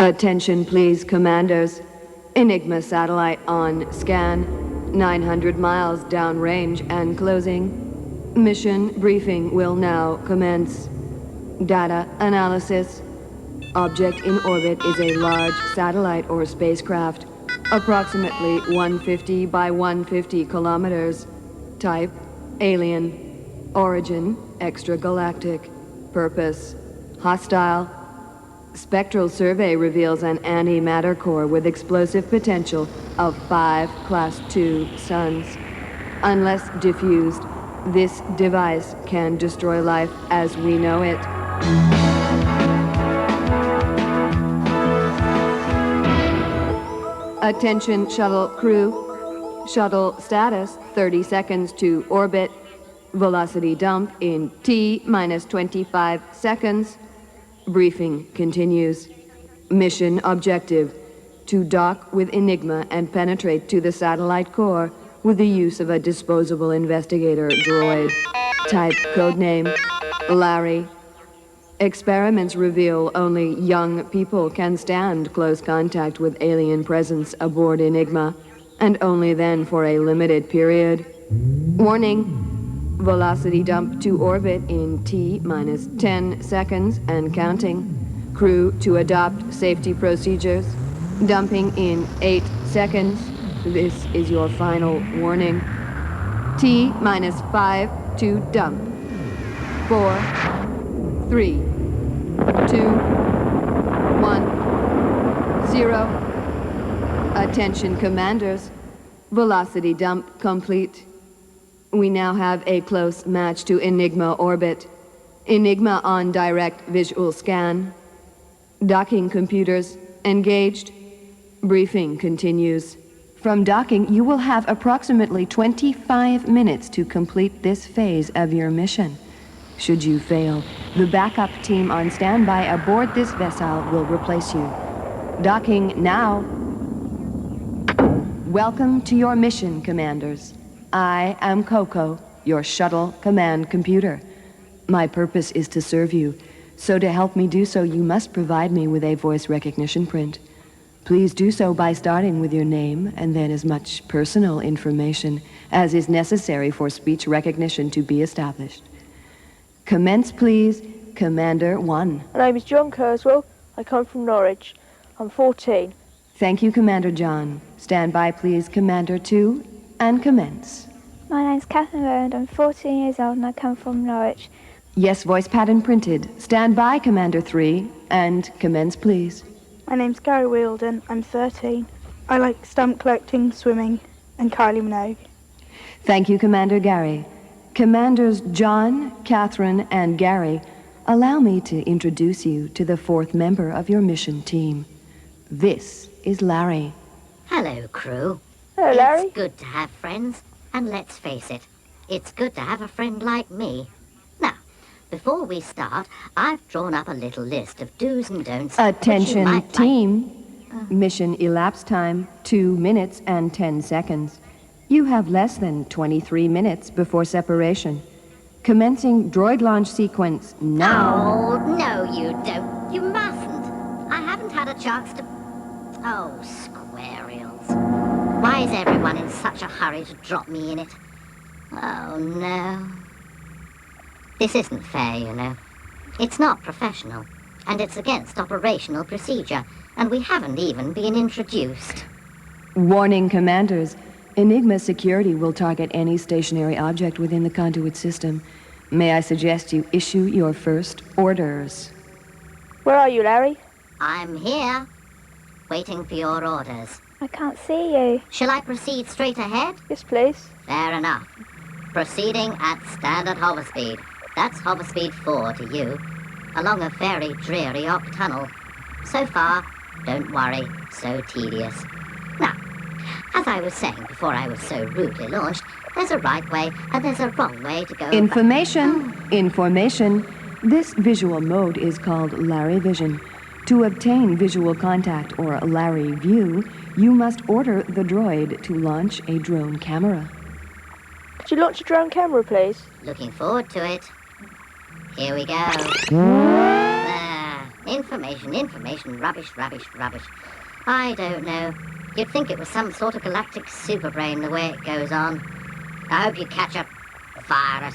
Attention please, commanders. Enigma satellite on scan. 900 miles downrange and closing. Mission briefing will now commence. Data analysis. Object in orbit is a large satellite or spacecraft, approximately 150 by 150 kilometers. Type, alien. Origin, extragalactic. Purpose, hostile. Spectral survey reveals an antimatter core with explosive potential of 5 Class II suns. Unless diffused, this device can destroy life as we know it. Attention shuttle crew. Shuttle status, 30 seconds to orbit. Velocity dump in T-minus 25 seconds. Briefing continues. Mission objective, to dock with Enigma and penetrate to the satellite core with the use of a disposable investigator droid. Type codename, Larry. Experiments reveal only young people can stand close contact with alien presence aboard Enigma, and only then for a limited period. Warning. Velocity dump to orbit in T-minus 10 seconds and counting. Crew to adopt safety procedures. Dumping in 8 seconds. This is your final warning. T-minus 5 to dump. 4, 3, 2, 1, 0. Attention commanders. Velocity dump complete. We now have a close match to Enigma orbit. Enigma on direct visual scan. Docking computers engaged. Briefing continues. From docking, you will have approximately 25 minutes to complete this phase of your mission. Should you fail, the backup team on standby aboard this vessel will replace you. Docking now. Welcome to your mission, commanders. I am Coco, your shuttle command computer. My purpose is to serve you, so to help me do so, you must provide me with a voice recognition print. Please do so by starting with your name and then as much personal information as is necessary for speech recognition to be established. Commence, please, Commander 1. My name is John Kurzweil. I come from Norwich. I'm 14. Thank you, Commander John. Stand by, please, Commander 2, and commence. My name's Catherine Rowland. I'm 14 years old and I come from Norwich. Yes, voice pattern printed. Stand by, Commander 3, and commence, please. My name's Gary Wielden. I'm 13. I like stamp collecting, swimming, and Kylie Minogue. Thank you, Commander Gary. Commanders John, Catherine, and Gary, allow me to introduce you to the fourth member of your mission team. This is Larry. Hello, crew. Hello, Larry. It's good to have friends, and let's face it, it's good to have a friend like me. Now, before we start, I've drawn up a little list of do's and don'ts. Attention, team. Mission elapsed time, 2 minutes and 10 seconds. You have less than 23 minutes before separation. Commencing droid launch sequence now. Oh, no, you don't. You mustn't. I haven't had a chance to... Oh, square-eels. Why is everyone in such a hurry to drop me in it? Oh, no. This isn't fair, you know. It's not professional, and it's against operational procedure, and we haven't even been introduced. Warning, commanders. Enigma security will target any stationary object within the conduit system. May I suggest you issue your first orders? Where are you, Larry? I'm here, waiting for your orders. I can't see you. Shall I proceed straight ahead? Yes, please. Fair enough. Proceeding at standard hover speed. That's hover speed 4 to you, along a very dreary op tunnel. So far, don't worry, so tedious. Now, as I was saying before I was so rudely launched, there's a right way and there's a wrong way to go. Information. Information. This visual mode is called Larry Vision. To obtain visual contact or Larry View, you must order the droid to launch a drone camera. Could you launch a drone camera, please? Looking forward to it. Here we go. There. Information, information, rubbish, rubbish, rubbish. I don't know. You'd think it was some sort of galactic superbrain the way it goes on. I hope you catch a virus.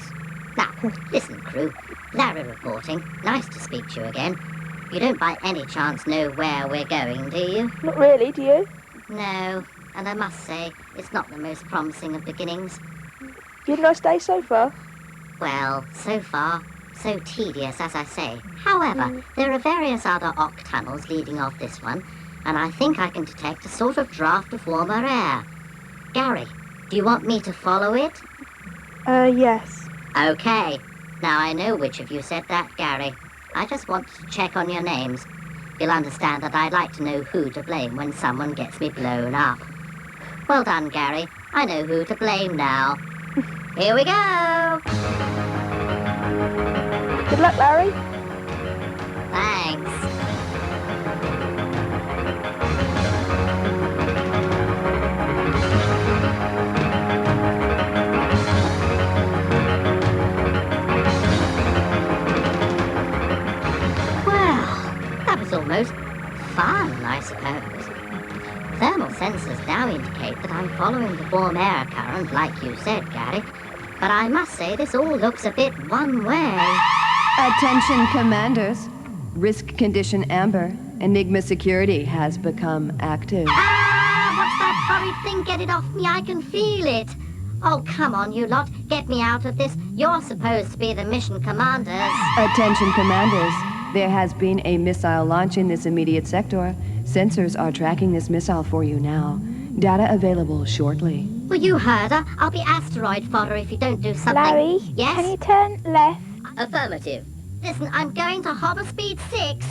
Now, listen, crew. Larry reporting. Nice to speak to you again. You don't by any chance know where we're going, do you? Not really, do you? No, and I must say, it's not the most promising of beginnings. You had a nice day so far? Well, so far, so tedious, as I say. However, there are various other Ock tunnels leading off this one, and I think I can detect a sort of draft of warmer air. Gary, do you want me to follow it? Yes. Okay. Now I know which of you said that, Gary. I just want to check on your names. You'll understand that I'd like to know who to blame when someone gets me blown up. Well done, Gary. I know who to blame now. Here we go! Good luck, Larry. Thanks. Almost fun, I suppose. Thermal sensors now indicate that I'm following the warm air current, like you said, Gary. But I must say this all looks a bit one way. Attention, commanders. Risk condition amber. Enigma security has become active. Ah! What's that horrid thing? Get it off me, I can feel it. Oh, come on, you lot. Get me out of this. You're supposed to be the mission commanders. Attention, commanders. There has been a missile launch in this immediate sector. Sensors are tracking this missile for you now. Data available shortly. Well, you heard her. I'll be asteroid fodder if you don't do something. Larry, Yes? can you turn left? Affirmative. Listen, I'm going to hover speed 6.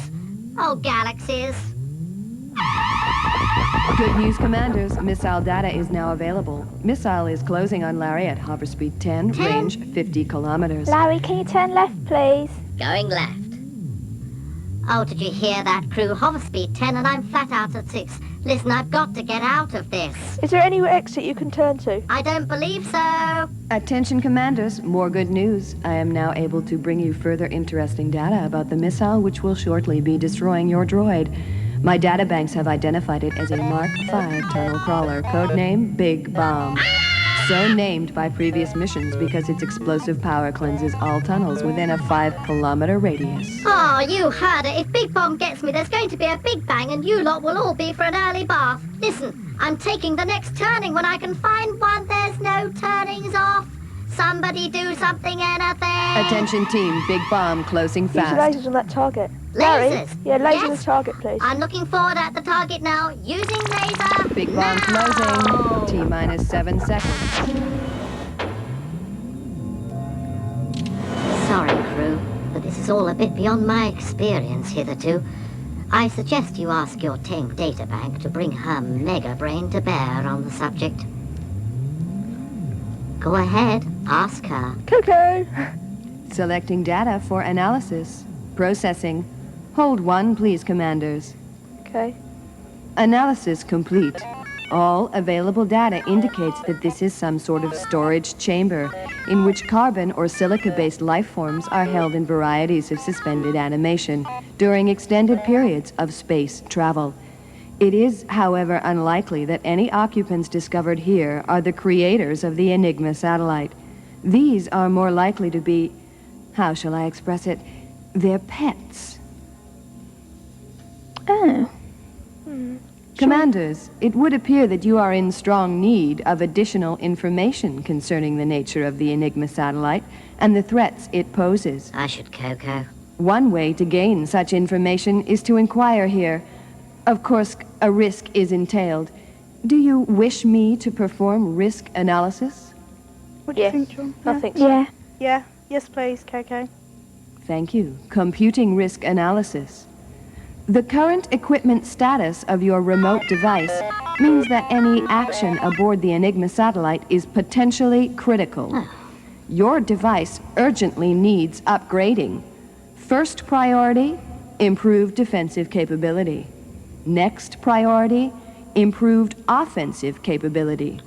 Oh, galaxies. Good news, commanders. Missile data is now available. Missile is closing on Larry at hover speed 10, 10? range 50 kilometers. Larry, can you turn left, please? Going left. Oh, did you hear that, crew? Hover speed 10 and I'm flat out at 6. Listen, I've got to get out of this. Is there any exit you can turn to? I don't believe so. Attention, commanders. More good news. I am now able to bring you further interesting data about the missile which will shortly be destroying your droid. My databanks have identified it as a Mark V tunnel crawler, codename Big Bomb. So named by previous missions because its explosive power cleanses all tunnels within a 5-kilometer radius. Oh, you heard it. If Big Bomb gets me, there's going to be a big bang and you lot will all be for an early bath. Listen, I'm taking the next turning when I can find one. There's no turnings off. Somebody do something, anything. Attention team, Big Bomb closing Use your fast. lasers on that target. Lasers? Larry? Yeah, laser Yes? the target, please. I'm looking forward at the target now. Using laser. Big Bomb now. closing. T-minus 7 seconds. Sorry, crew, but this is all a bit beyond my experience hitherto. I suggest you ask your Ting databank to bring her mega brain to bear on the subject. Go ahead, ask her. Cuckoo! Selecting data for analysis. Processing. Hold 1, please, commanders. Okay. Analysis complete. All available data indicates that this is some sort of storage chamber in which carbon or silica-based life forms are held in varieties of suspended animation during extended periods of space travel. It is, however, unlikely that any occupants discovered here are the creators of the Enigma satellite. These are more likely to be, how shall I express it, their pets. Oh. Commanders, it would appear that you are in strong need of additional information concerning the nature of the Enigma satellite and the threats it poses. I should Coco. One way to gain such information is to inquire here. Of course, a risk is entailed. Do you wish me to perform risk analysis? What do you Yes. think, John? I think so. Yeah. Yeah. Yes, please, Coco. Thank you. Computing risk analysis. The current equipment status of your remote device means that any action aboard the Enigma satellite is potentially critical. Your device urgently needs upgrading. First priority, improved defensive capability. Next priority, improved offensive capability.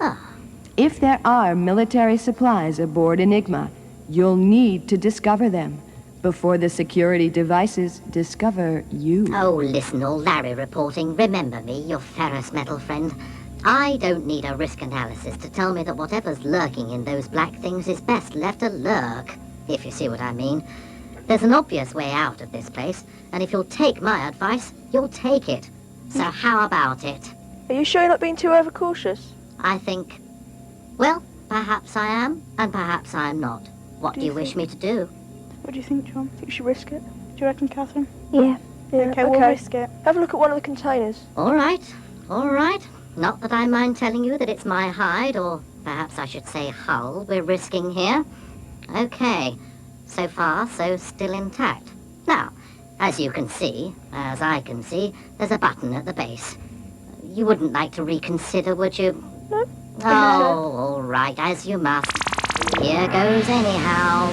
If there are military supplies aboard Enigma, you'll need to discover them. before the security devices discover you. Oh, listen, all Larry reporting. Remember me, your ferrous metal friend. I don't need a risk analysis to tell me that whatever's lurking in those black things is best left to lurk, if you see what I mean. There's an obvious way out of this place, and if you'll take my advice, you'll take it. So how about it? Are you sure you're not being too overcautious? I think, well, perhaps I am, and perhaps I'm not. What do you wish me to do? What do you think, John? Think we should risk it? Do you reckon, Catherine? Yeah. Yeah, Okay, we'll risk it. Have a look at one of the containers. All right. Not that I mind telling you that it's my hide, or perhaps I should say hull, we're risking here. Okay. So far, so still intact. Now, as you can see, as I can see, there's a button at the base. You wouldn't like to reconsider, would you? No. Oh, all right, as you must. Here goes anyhow.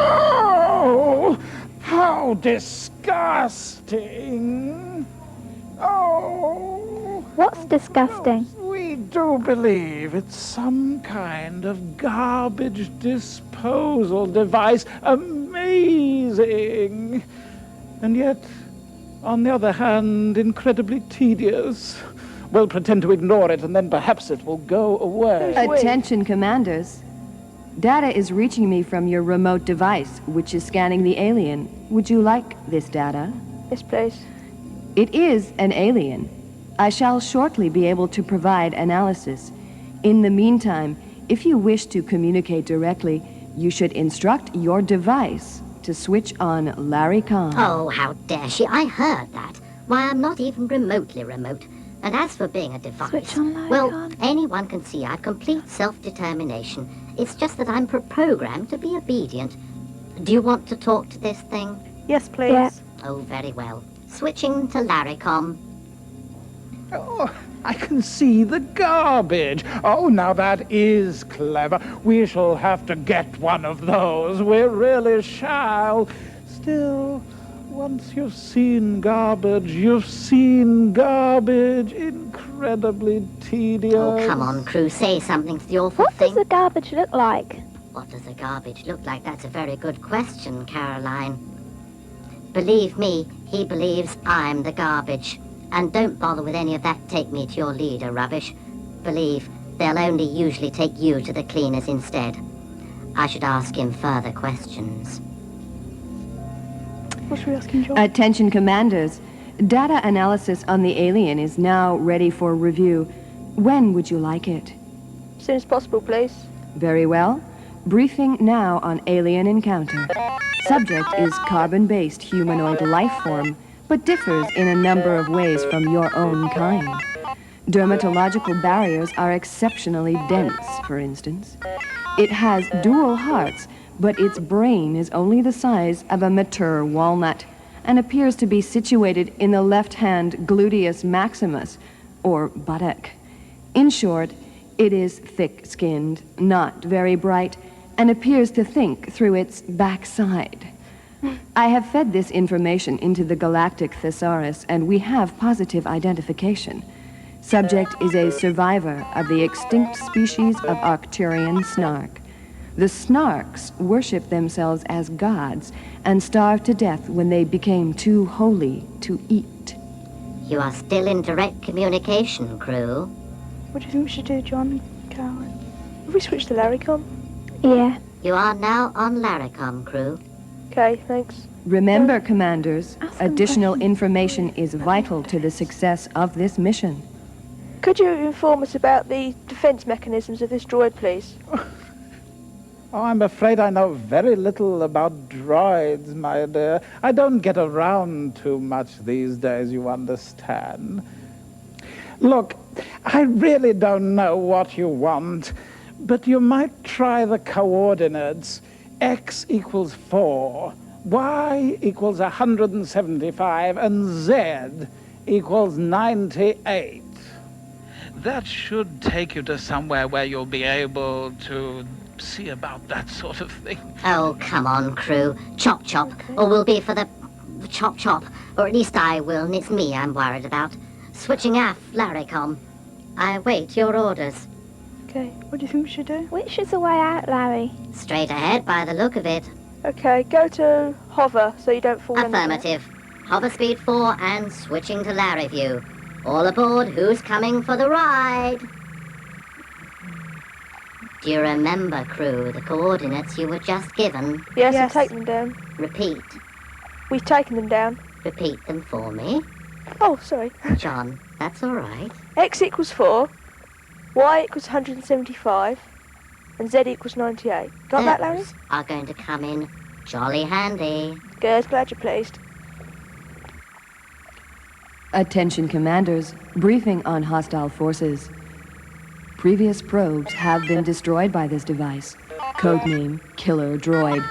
Oh, how disgusting! Oh, What's disgusting? we do believe it's some kind of garbage disposal device. Amazing! And yet, on the other hand, incredibly tedious. We'll pretend to ignore it, and then perhaps it will go away. Attention, commanders. Data is reaching me from your remote device, which is scanning the alien. Would you like this data? Yes, please. It is an alien. I shall shortly be able to provide analysis. In the meantime, if you wish to communicate directly, you should instruct your device to switch on Larrycom. Oh, how dare she? I heard that. Why, I'm not even remotely remote. And as for being a device, Switch on well, Larrycom. anyone can see I've complete self-determination. It's just that I'm programmed to be obedient. Do you want to talk to this thing? Yes, please. Yeah. Oh, very well. Switching to Larrycom. Oh, I can see the garbage. Oh, now that is clever. We shall have to get one of those. We really shall. Still, once you've seen garbage, you've seen garbage. Incredibly tedious. Oh, come on, crew. Say something to the awful What thing. does the garbage look like? What does the garbage look like? That's a very good question, Caroline. Believe me, he believes I'm the garbage. And don't bother with any of that take me to your leader rubbish. Believe, they'll only usually take you to the cleaners instead. I should ask him further questions. What should we ask him, John? Attention, commanders. Data analysis on the alien is now ready for review. When would you like it? As soon as possible, please. Very well. Briefing now on alien encounter. Subject is carbon-based humanoid life form, but differs in a number of ways from your own kind. Dermatological barriers are exceptionally dense, for instance. It has dual hearts, but its brain is only the size of a mature walnut and appears to be situated in the left-hand gluteus maximus, or buttock. In short, it is thick-skinned, not very bright, and appears to think through its backside. I have fed this information into the galactic thesaurus, and we have positive identification. Subject is a survivor of the extinct species of Arcturian snark. The snarks worship themselves as gods and starved to death when they became too holy to eat. You are still in direct communication, crew. What do you think we should do, John and Caroline? Have we switched to Larrycom? Yeah. You are now on Larrycom, crew. Okay, thanks. Remember, commanders, Ask them additional questions. information is vital to the success of this mission. Could you inform us about the defense mechanisms of this droid, please? Oh, I'm afraid I know very little about droids, my dear. I don't get around too much these days, you understand. Look, I really don't know what you want, but you might try the coordinates. X equals 4, Y equals 175, and Z equals 98. That should take you to somewhere where you'll be able to see about that sort of thing. Oh, come on, crew. Chop chop, or we'll be for the chop chop. Or at least I will, and it's me I'm worried about. Switching aft, Larrycom. I await your orders. Okay, what do you think we should do? Which is the way out, Larry? Straight ahead by the look of it. Okay, go to hover so you don't fall in. Affirmative. Hover speed 4 and switching to Larry view. All aboard, who's coming for the ride? Do you remember, crew, the coordinates you were just given? Yes, Yes. I'm taking them down. Repeat. We've taken them down. Repeat them for me. Oh, sorry. John, that's all right. X equals 4, Y equals 175, and Z equals 98. Got that, Larry? Those are going to come in jolly handy. Good, glad you're pleased. Attention commanders, briefing on hostile forces. Previous probes have been destroyed by this device. Codename Killer Droid.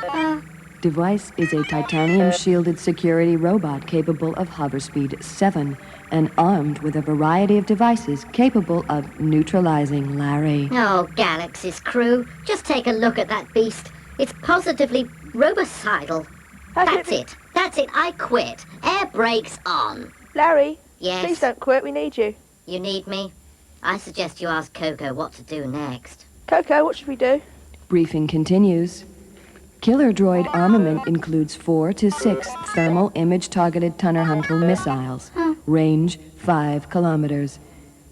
Device is a titanium-shielded security robot capable of hover speed 7 and armed with a variety of devices capable of neutralizing Larry. Oh, Galaxy's crew, just take a look at that beast. It's positively robocidal. How can That's it. That's it. I quit. Air brakes on. Larry, Yes? please don't quit. We need you. You need me? I suggest you ask Coco what to do next. Coco, what should we do? Briefing continues. Killer Droid armament includes 4 to 6 thermal image-targeted Tunner-Huntle missiles. Range 5 kilometers.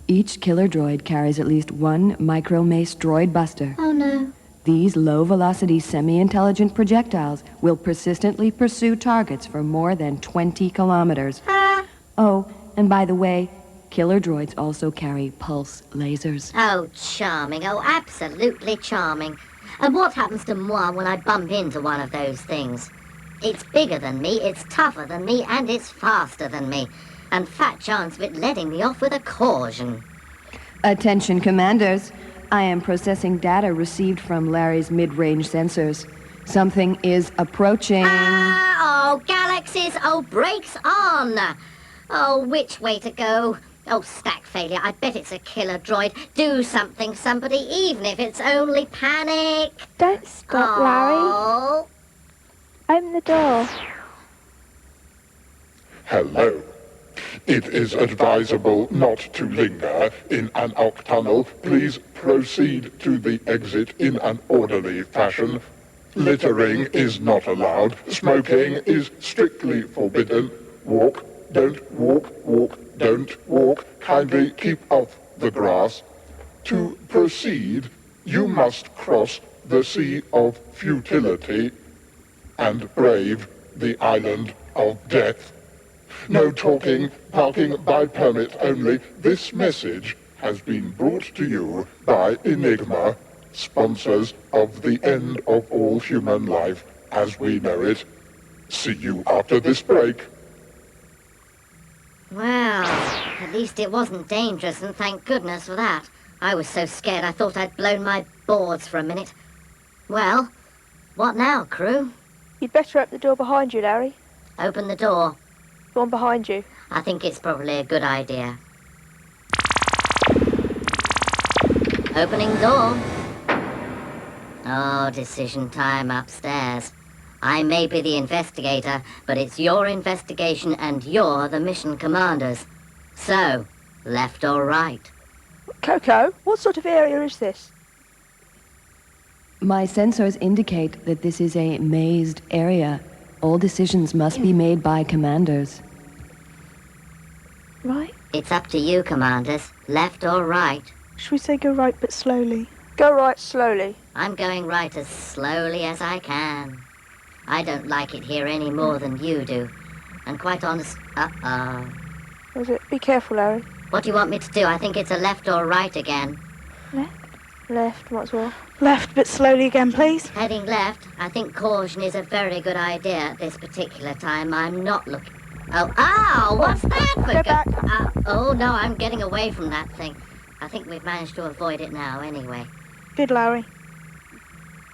Each Killer Droid carries at least 1 micro-mace droid buster. Oh, no. These low-velocity semi-intelligent projectiles will persistently pursue targets for more than 20 kilometers. Oh, and by the way, Killer Droids also carry pulse lasers. Oh, charming. Oh, absolutely charming. And what happens to moi when I bump into one of those things? It's bigger than me, it's tougher than me, and it's faster than me. And fat chance of it letting me off with a caution. Attention commanders, I am processing data received from Larry's mid-range sensors. Something is approaching. Oh, galaxies, oh, brakes on. Oh, which way to go? Oh, stack failure, I bet it's a killer droid. Do something, somebody, even if it's only panic. Don't stop, Larry. Oh. Open the door. Hello. It is advisable not to linger in an octunnel. Please proceed to the exit in an orderly fashion. Littering is not allowed. Smoking is strictly forbidden. Walk, don't walk, walk, don't walk. Kindly keep off the grass. To proceed, you must cross the Sea of Futility and brave the Island of Death. No talking, parking by permit only. This message has been brought to you by Enigma, sponsors of the end of all human life as we know it. See you after this break. Well, at least it wasn't dangerous, and thank goodness for that. I was so scared I thought I'd blown my boards for a minute. Well, what now, crew? You'd better open the door behind you, Larry. Open the door. The one behind you. I think it's probably a good idea. Opening door. Oh, decision time upstairs. I may be the investigator, but it's your investigation and you're the mission commanders. So, left or right? Coco, what sort of area is this? My sensors indicate that this is a mazed area. All decisions must be made by commanders. Right? It's up to you, commanders. Left or right? Should we say go right but slowly? Go right slowly. I'm going right as slowly as I can. I don't like it here any more than you do. And quite honest... Was it? Be careful, Larry. What do you want me to do? I think it's a left or right again. Left, might as well. Left but slowly again, please. Heading left. I think caution is a very good idea at this particular time. I'm not looking... Oh, ow! What's that for? Go back. Oh, no, I'm getting away from that thing. I think we've managed to avoid it now, anyway. Good, Larry.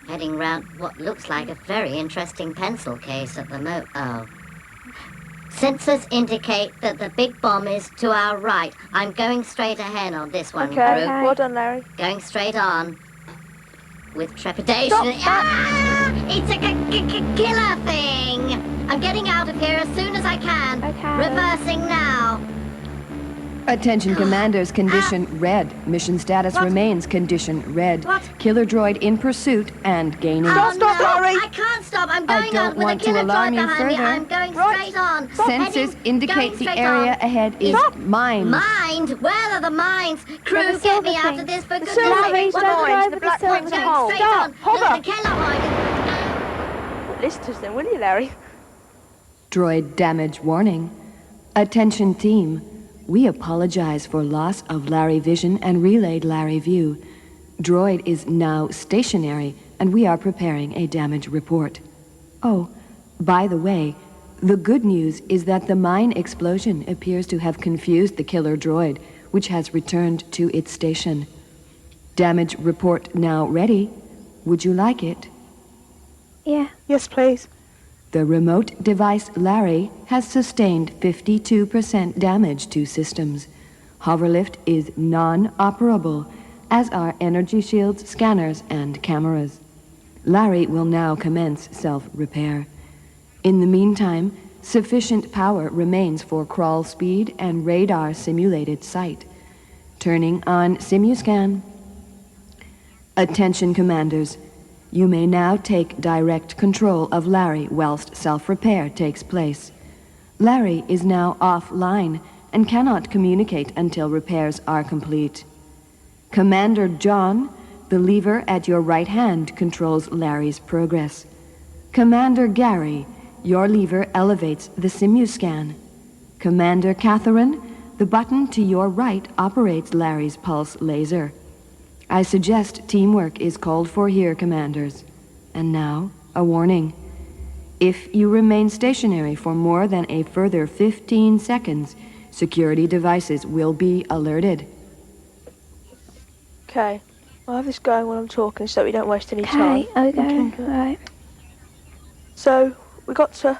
Heading round what looks like a very interesting pencil case at the Oh. Sensors indicate that the big bomb is to our right. I'm going straight ahead on this one, Okay, crew. well done, Larry. Going straight on. With trepidation. Stop that. It's a killer thing! I'm getting out of here as soon as I can. Okay. Reversing now. Attention commanders, condition red. Mission status remains condition red. What? Killer droid in pursuit and gaining. Stop, no, Larry. I can't stop. I'm going don't on with want a to killer alarm droid you behind me. further. I'm going Right. straight on. Sensors indicate the Going area straight on. ahead is mine. Mind? Where are the mines? Crew, the get silver me out thing. of this for goodness silver sake. thing. What Don't the- drive I'm with the silver going thing. straight Stop. on. Hover. Look at the killer wagon. Listen to us then, will you, Larry? Droid damage warning. Attention team. We apologize for loss of Larry vision and relayed Larry view. Droid is now stationary, and we are preparing a damage report. Oh, by the way, the good news is that the mine explosion appears to have confused the killer droid, which has returned to its station. Damage report now ready. Would you like it? Yeah. Yes, please. The remote device Larry has sustained 52% damage to systems. Hoverlift is non-operable, as are energy shields, scanners, and cameras. Larry will now commence self-repair. In the meantime, sufficient power remains for crawl speed and radar simulated sight. Turning on Simuscan. Attention commanders. You may now take direct control of Larry whilst self-repair takes place. Larry is now offline and cannot communicate until repairs are complete. Commander John, the lever at your right hand controls Larry's progress. Commander Gary, your lever elevates the Simuscan. Commander Catherine, the button to your right operates Larry's pulse laser. I suggest teamwork is called for here, commanders. And now, a warning. If you remain stationary for more than a further 15 seconds, security devices will be alerted. Okay. I'll have this going while I'm talking so we don't waste any time. Okay, are we going? Right. So, we got to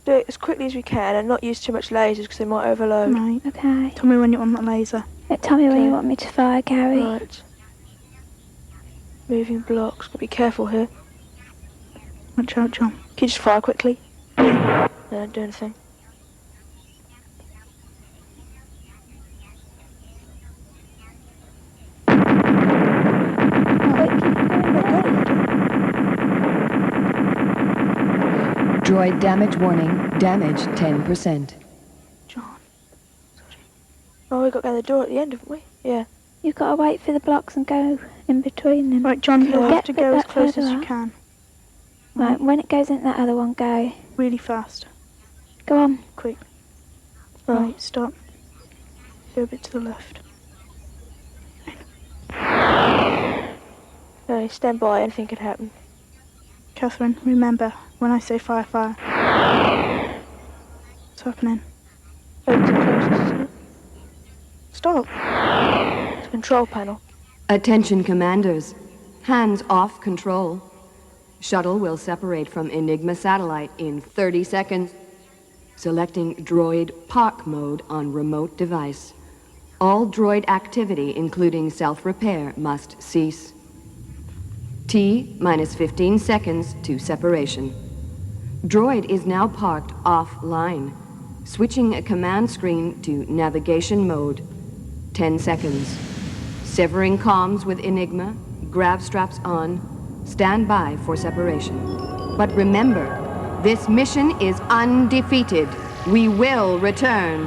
do it as quickly as we can and not use too much lasers because they might overload. Right. Okay. Tell me when you want that laser. Tell me when Okay. you want me to fire, Gary. Right. Moving blocks. Gotta be careful here. Watch out, John. Can you just fire quickly? No, don't do anything. Quick, keep going. Droid damage warning. Damage 10%. John. Oh, we got to go to the door at the end, haven't we? Yeah. You've got to wait for the blocks and go in between them. Right, John, you'll Okay. have to Get go as that close further as you up. can. Right, when it goes into that other one, go. Really fast. Go on. Quick. Right. Right, stop. Go a bit to the left. Okay, stand by. Anything could happen. Catherine, remember, when I say fire, fire. What's happening? Over to the closest, isn't it? Stop. It's a control panel. Attention commanders. Hands off control. Shuttle will separate from Enigma satellite in 30 seconds. Selecting droid park mode on remote device. All droid activity, including self-repair, must cease. T minus 15 seconds to separation. Droid is now parked offline. Switching a command screen to navigation mode. 10 seconds. Severing comms with Enigma. Grav straps on. Stand by for separation. But remember, this mission is undefeated. We will return.